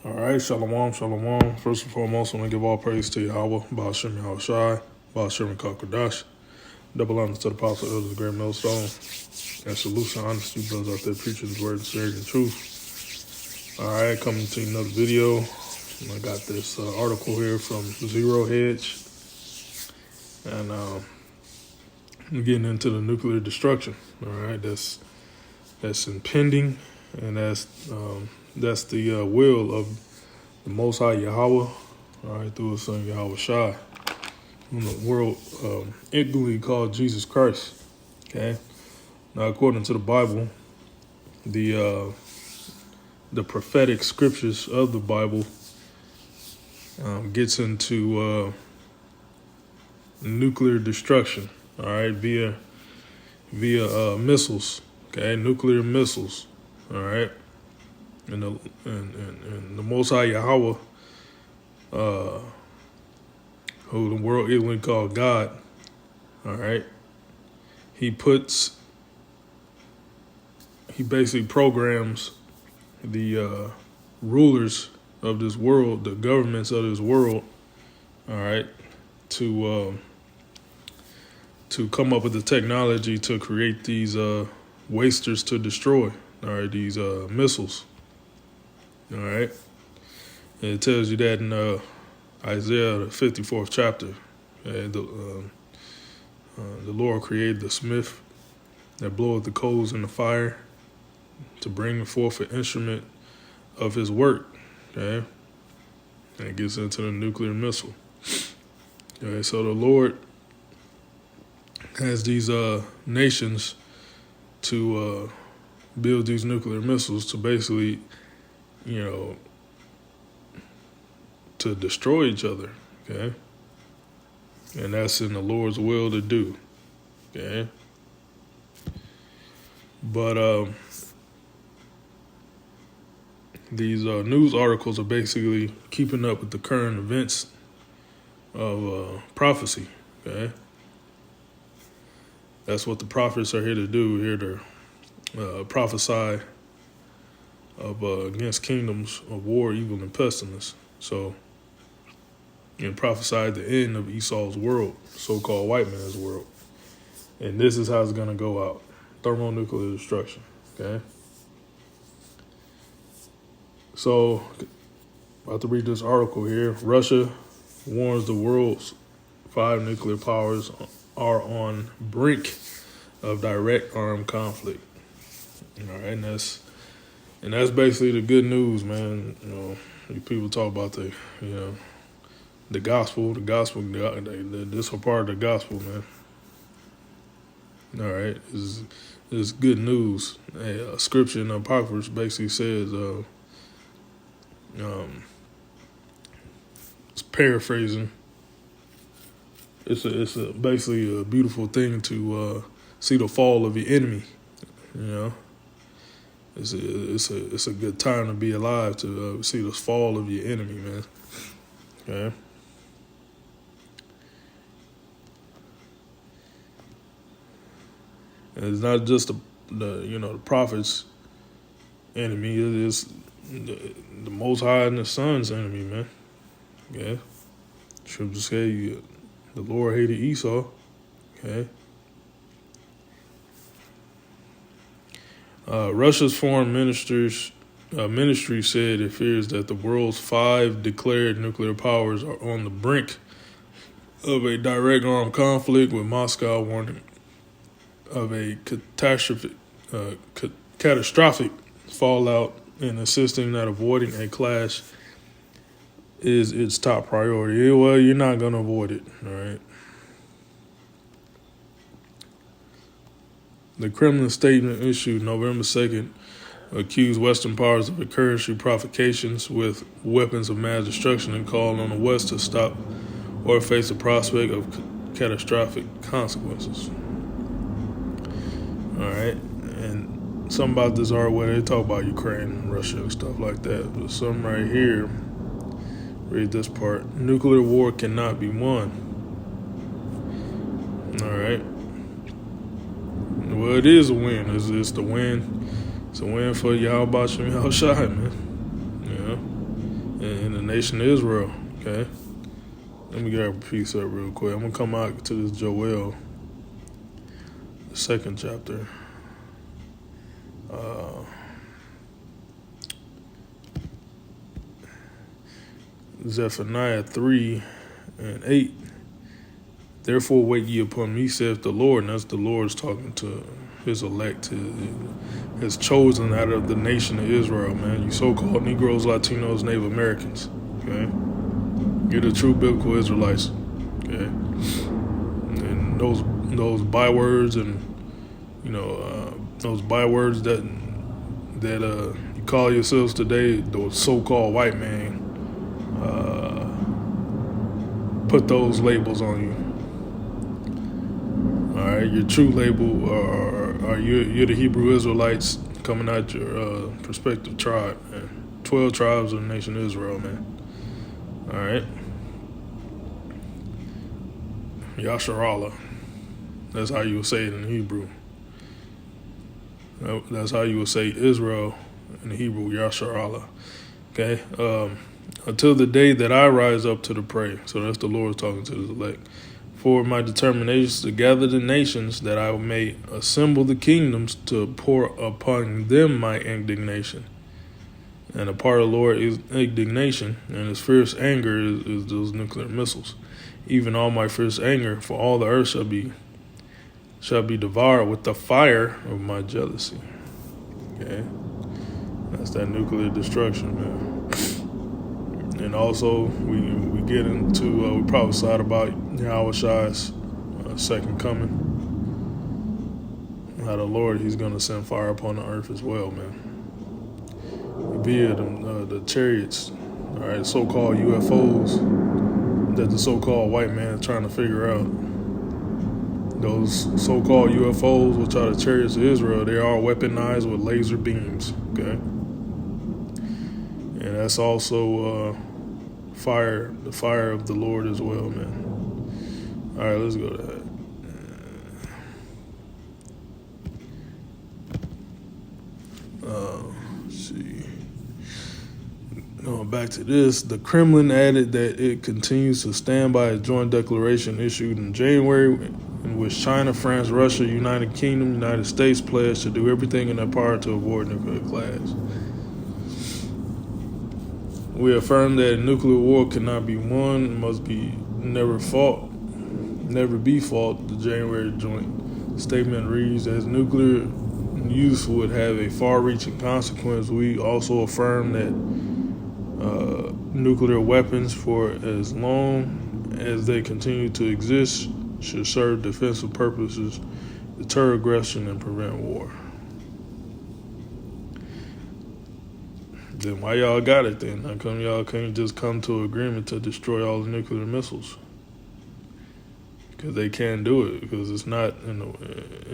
All right, shalom, shalom. First and foremost, I want to give all praise to Yahweh, Ba'ashem Yahushai, Ba'ashem Kakadash. Double honor to the apostle, elders, the great millstone. And solution, honesty, brothers out there preaching his word, sharing the truth. All right, coming to another video. I got this article here from Zero Hedge. And I'm getting into the nuclear destruction. All right, that's impending, and that's the will of the Most High Yahweh, all right, through His Son Yahweh Shai, in the world ignorantly called Jesus Christ. Okay, now according to the Bible, the prophetic scriptures of the Bible gets into nuclear destruction. All right, via missiles. Okay, nuclear missiles. All right. And the Most High Yahweh, who the world ignorantly called God, all right, he basically programs the rulers of this world, the governments of this world, all right, to come up with the technology to create these wasters to destroy, all right, these missiles. All right. And it tells you that in Isaiah, the 54th chapter. The Lord created the smith that bloweth the coals in the fire to bring forth an instrument of his work. Okay. And it gets into the nuclear missile. Okay. So the Lord has these nations to build these nuclear missiles to basically, to destroy each other, okay? And that's in the Lord's will to do, okay? But these news articles are basically keeping up with the current events of prophecy, okay? That's what the prophets are here to do, here to prophesy of against kingdoms of war, evil, and pestilence. So, prophesied the end of Esau's world, so-called white man's world. And this is how it's going to go out. Thermonuclear destruction, okay? So, about to read this article here. Russia warns the world's 5 nuclear powers are on brink of direct armed conflict. All right, and that's basically the good news, man. People talk about the gospel. This whole part of the gospel, man. All right, is good news. A scripture in the Apocrypha basically says, it's paraphrasing. It's basically a beautiful thing to see the fall of your enemy. It's a good time to be alive to see the fall of your enemy, man. Okay. And it's not just the prophet's enemy. It is the Most High and the Son's enemy, man. Okay. Scripture say the Lord hated Esau. Okay. Russia's foreign ministry said it fears that the world's 5 declared nuclear powers are on the brink of a direct armed conflict, with Moscow warning of a catastrophic fallout and insisting that avoiding a clash is its top priority. Well, you're not going to avoid it, all right? The Kremlin statement issued November 2nd accused Western powers of encouraging provocations with weapons of mass destruction and called on the West to stop or face the prospect of catastrophic consequences. All right. And something about this article where they talk about Ukraine and Russia and stuff like that. But something right here, read this part. Nuclear war cannot be won. All right. Well, it is a win. It's the win. It's a win for Yahweh Ba'ashem Yahushai, man. in the nation of Israel. Okay, let me grab a piece up real quick. I'm gonna come out to this Joel, the second chapter. Zephaniah 3:8. Therefore wait ye upon me, saith the Lord. And that's the Lord's talking to his elect, his chosen out of the nation of Israel, man. You so-called Negroes, Latinos, Native Americans, okay? You're the true biblical Israelites, okay? And those bywords and, those bywords that you call yourselves today, those so-called white man, put those labels on you. All right, your true label are you're the Hebrew Israelites coming out your prospective tribe, man. 12 tribes of the nation of Israel, man. All right. Yasharallah. That's how you would say it in Hebrew. That's how you would say Israel in Hebrew, Yasharallah. Okay? Until the day that I rise up to the prey. So that's the Lord talking to his elect. For my determination to gather the nations, that I may assemble the kingdoms to pour upon them my indignation. And a part of the Lord is indignation, and his fierce anger is those nuclear missiles. Even all my fierce anger for all the earth shall be devoured with the fire of my jealousy. Okay? That's that nuclear destruction, man. And also, we get into, we prophesied about Yahweh Shai's second coming. How the Lord, he's going to send fire upon the earth as well, man. Via the chariots, all right, so-called UFOs that the so-called white man is trying to figure out. Those so-called UFOs, which are the chariots of Israel, they are weaponized with laser beams, okay? And that's also fire, the fire of the Lord as well, man. All right, let's go to that. Let's see. Going back to this, the Kremlin added that it continues to stand by a joint declaration issued in January in which China, France, Russia, United Kingdom, United States pledged to do everything in their power to avoid nuclear clash. We affirm that nuclear war cannot be won, must be never be fought. The January joint statement reads, as nuclear use would have a far-reaching consequence, we also affirm that nuclear weapons, for as long as they continue to exist, should serve defensive purposes, deter aggression, and prevent war. Then why y'all got it then? How come y'all can't just come to an agreement to destroy all the nuclear missiles? Because they can't do it, because it's not in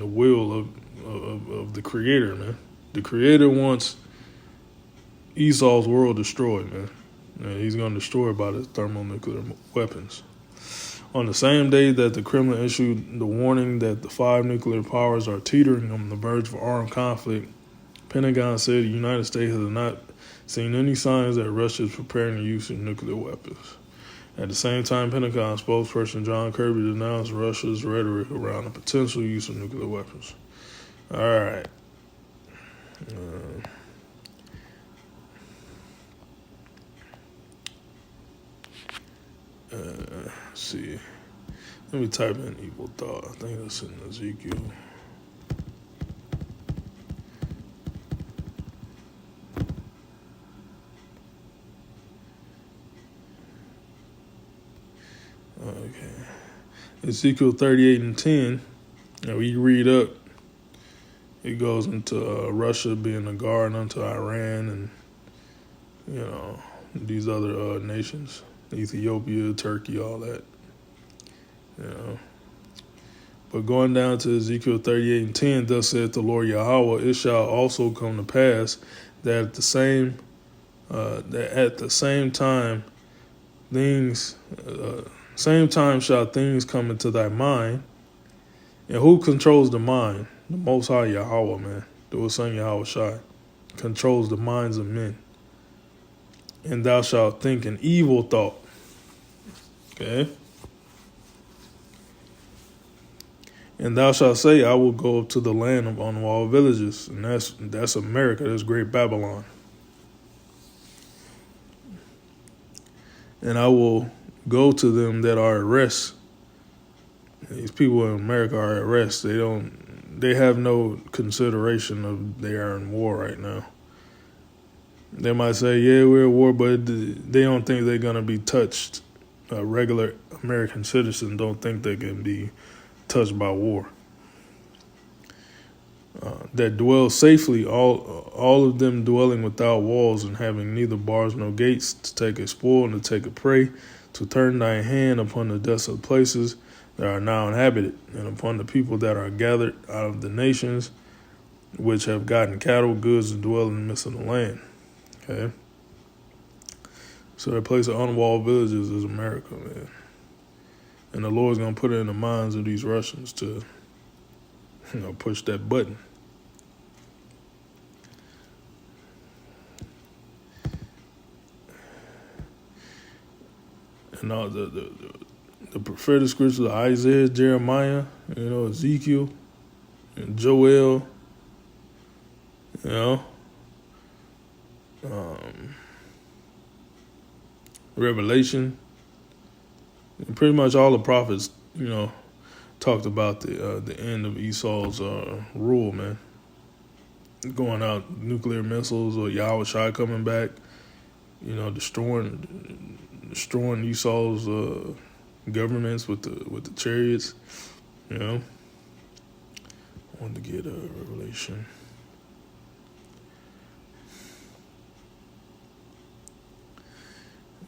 the will of the Creator, man. The Creator wants Esau's world destroyed, man. And he's going to destroy it by the thermonuclear weapons. On the same day that the Kremlin issued the warning that the 5 nuclear powers are teetering on the verge of armed conflict, Pentagon said the United States has not seen any signs that Russia is preparing the use of nuclear weapons. At the same time, Pentagon spokesperson John Kirby denounced Russia's rhetoric around the potential use of nuclear weapons. All right. Let's see. Let me type in evil thought. I think that's in Ezekiel. Okay. Ezekiel 38:10. Now we read up. It goes into Russia being a guard unto Iran and, these other nations. Ethiopia, Turkey, all that. But going down to Ezekiel 38:10, thus saith the Lord Yahweh, it shall also come to pass that at the same time shall things come into thy mind. And who controls the mind? The Most High Yahweh, man. The Son Yahweh Shai controls the minds of men. and thou shalt think an evil thought. Okay. And thou shalt say, I will go up to the land of unwalled villages. And that's America. That's Great Babylon. And I will go to them that are at rest. These people in America are at rest. They have no consideration of they are in war right now. They might say, yeah, we're at war, but they don't think they're going to be touched. Regular American citizens don't think they can be touched by war. That dwell safely, all of them dwelling without walls and having neither bars nor gates, to take a spoil and to take a prey, to turn thy hand upon the desolate places that are now inhabited, and upon the people that are gathered out of the nations, which have gotten cattle, goods, and dwell in the midst of the land. Okay? So that place of unwalled villages is America, man. And the Lord's going to put it in the minds of these Russians to, push that button. And all the prophetic scriptures of Isaiah, Jeremiah, Ezekiel, and Joel, Revelation. And pretty much all the prophets, talked about the end of Esau's rule, man. Going out nuclear missiles, or Yahweh Shai coming back, destroying Esau's governments with the chariots. I wanted to get a Revelation.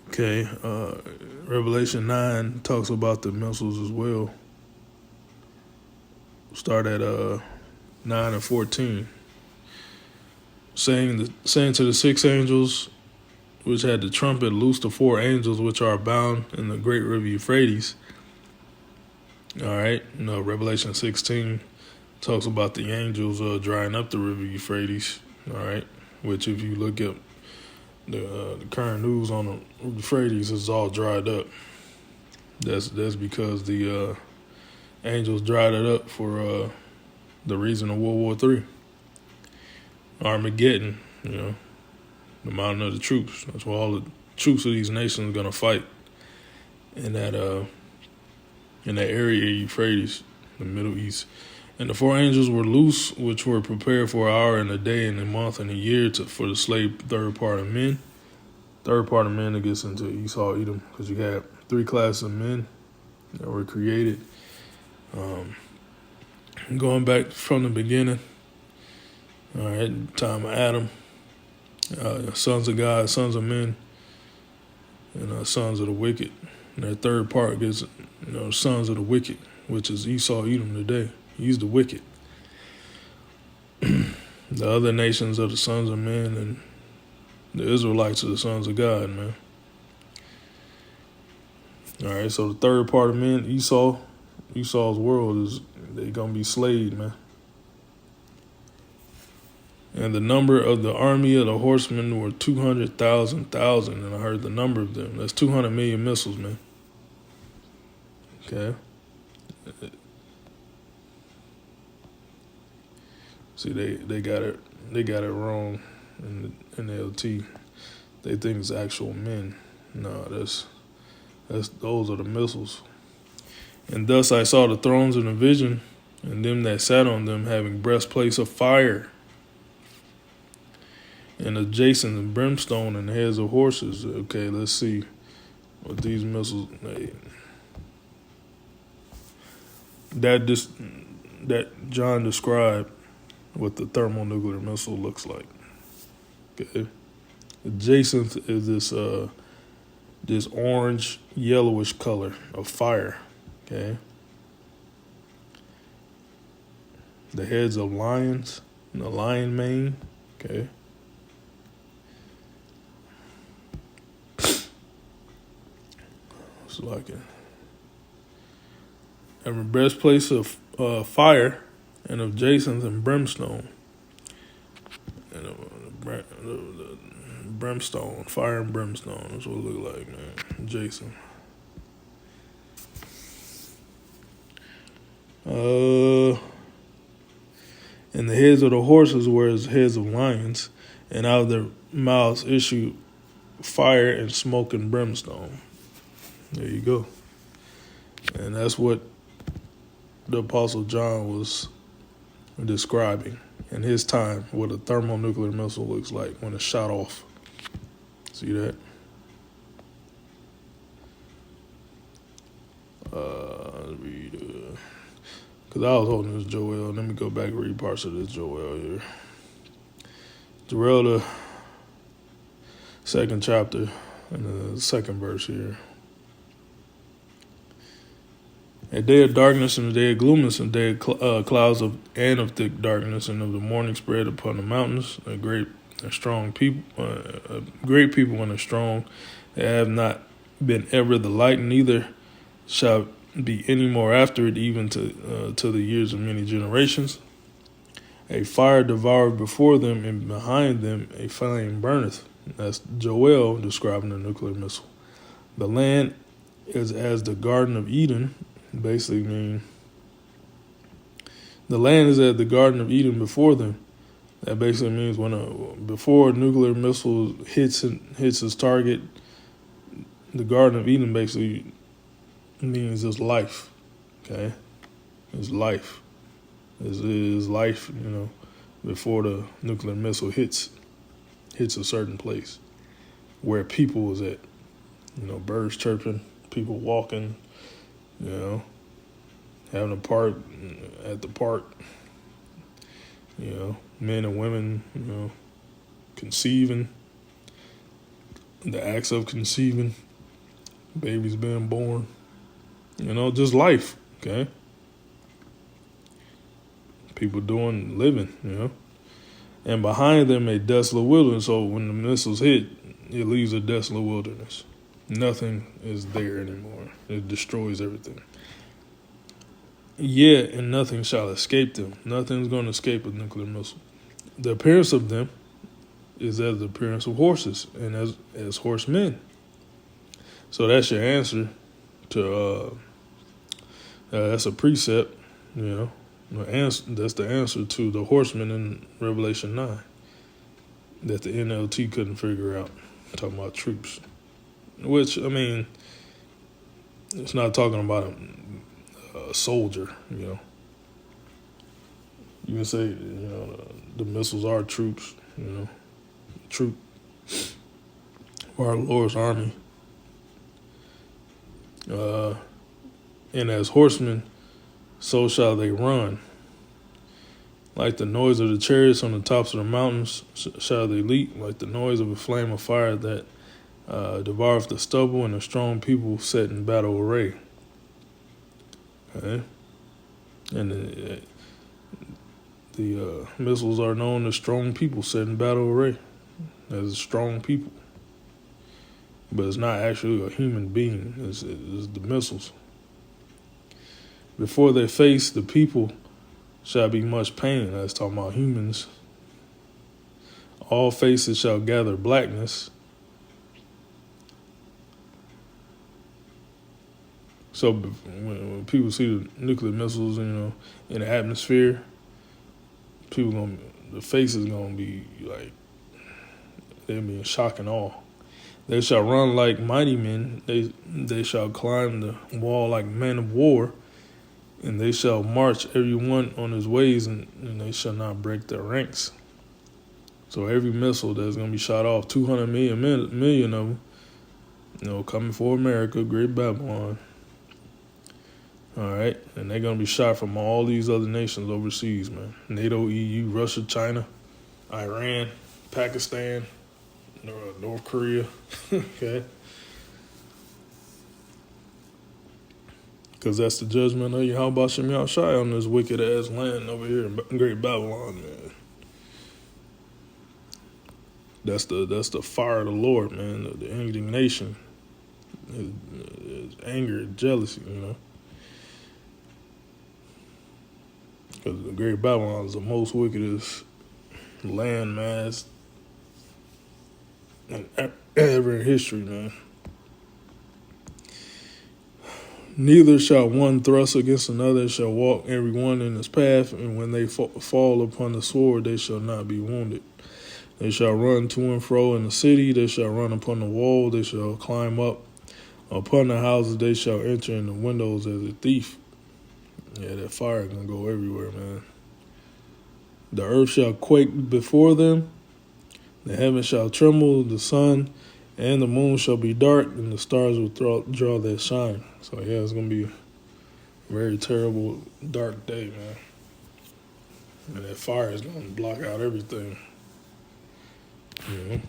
Okay, Revelation 9 talks about the missiles as well. Start at 9 and 14. Saying to the 6 angels which had the trumpet, loose the 4 angels which are bound in the great river Euphrates. All right, Revelation 16 talks about the angels drying up the river Euphrates. All right, which if you look at the current news on the Euphrates, is all dried up. That's because the angels dried it up for the reason of World War III. Armageddon, the mountain of the troops. That's where all the troops of these nations are gonna fight in that area, Euphrates, the Middle East. And the 4 angels were loose, which were prepared for an hour and a day and a month and a year for the slave third part of men. Third part of men that gets into Esau, Edom, because you have 3 classes of men that were created. Going back from the beginning, all right, time of Adam, sons of God, sons of men, and sons of the wicked. And that third part gets, sons of the wicked, which is Esau, Edom today. He's the wicked. The other nations are the sons of men, and the Israelites are the sons of God, man. All right, so the third part of men, Esau's world they're going to be slaved, man. And the number of the army of the horsemen were 200,000, and I heard the number of them. That's 200 million missiles, man. Okay. See, they got it wrong in the LT. They think it's actual men. No, those are the missiles. And thus I saw the thrones in a vision, and them that sat on them having breastplates of fire, and adjacent and brimstone and heads of horses. Okay, let's see what these missiles made. That John described what the thermonuclear missile looks like. Okay, adjacent is this orange yellowish color of fire. Okay, the heads of lions and the lion mane. Okay. Like it. Every breastplate of fire and of jacinth and brimstone. And the brimstone, fire and brimstone. That's what it look like, man. Jason. And the heads of the horses were as heads of lions, and out of their mouths issued fire and smoke and brimstone. There you go. And that's what the Apostle John was describing in his time what a thermonuclear missile looks like when it's shot off. See that? Read. Because I was holding this Joel. Let me go back and read parts of this Joel here. Joel, the second chapter, and the second verse here. A day of darkness and a day of gloominess and a day of clouds and of thick darkness, and of the morning spread upon the mountains. A great and strong people, great people and a strong. They have not been ever the light, neither shall be any more after it, even to the years of many generations. A fire devoured before them, and behind them a flame burneth. That's Joel describing the nuclear missile. The land is as the Garden of Eden. Basically mean the land is at the Garden of Eden before them. That basically means before a nuclear missile hits its target, the Garden of Eden basically means it's life. Okay, it's life. Is life, before the nuclear missile hits a certain place where people was at. Birds chirping, people walking. Having a park at the park, men and women, conceiving, the acts of conceiving, babies being born, just life, okay? People living, And behind them a desolate wilderness, so when the missiles hit, it leaves a desolate wilderness. Nothing is there anymore. It destroys everything. Yet, and nothing shall escape them. Nothing's going to escape a nuclear missile. The appearance of them is as the appearance of horses and as horsemen. So that's your answer to, that's a precept, That's the answer to the horsemen in Revelation 9 that the NLT couldn't figure out. Talking about troops. Which, it's not talking about a soldier, You can say, the missiles are troops, troop of our Lord's army. And as horsemen, so shall they run. Like the noise of the chariots on the tops of the mountains shall they leap, like the noise of a flame of fire that devoureth the stubble, and a strong people set in battle array. Okay? And the missiles are known as strong people set in battle array, as strong people. But it's not actually a human being, it's the missiles. Before their face, the people shall be much pain. That's talking about humans. All faces shall gather blackness. So when people see the nuclear missiles, in the atmosphere, the faces gonna be like, they'll be in shock and awe. They shall run like mighty men. They shall climb the wall like men of war, and they shall march every one on his ways, and they shall not break their ranks. So every missile that's gonna be shot off, 200 million of them, coming for America, Great Babylon. All right, and they're gonna be shot from all these other nations overseas, man. NATO, EU, Russia, China, Iran, Pakistan, North Korea. Okay, because that's the judgment of Yahweh Shem Yahushai on this wicked ass land over here in Great Babylon, man. That's the fire of the Lord, man. The indignation, anger, jealousy, Because the Great Babylon is the most wickedest landmass ever in history, man. Neither shall one thrust against another, shall walk every one in his path, and when they fall upon the sword, they shall not be wounded. They shall run to and fro in the city, they shall run upon the wall, they shall climb up upon the houses, they shall enter in the windows as a thief. Yeah, that fire gonna go everywhere, man. The earth shall quake before them, the heavens shall tremble, the sun and the moon shall be dark, and the stars will draw their shine. So yeah, it's gonna be a very terrible, dark day, man. And that fire is gonna block out everything. You know?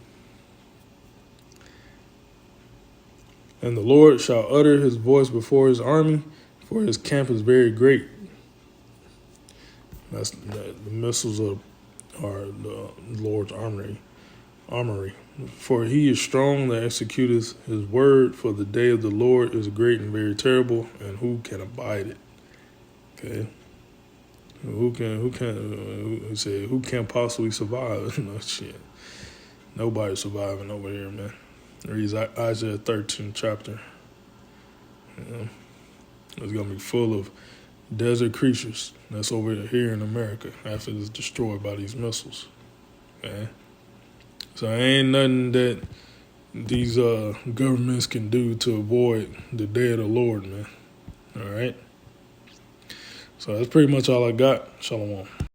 And the Lord shall utter his voice before his army, for his camp is very great. That's the missiles are the Lord's armory. For he is strong that executeth his word, for the day of the Lord is great and very terrible, and who can abide it? Okay. Who can possibly survive? No shit. Nobody's surviving over here, man. Reads Isaiah 13 chapter. It's gonna be full of desert creatures that's over here in America after it's destroyed by these missiles. Okay. So ain't nothing that these governments can do to avoid the day of the Lord, man. All right. So that's pretty much all I got. Shalom.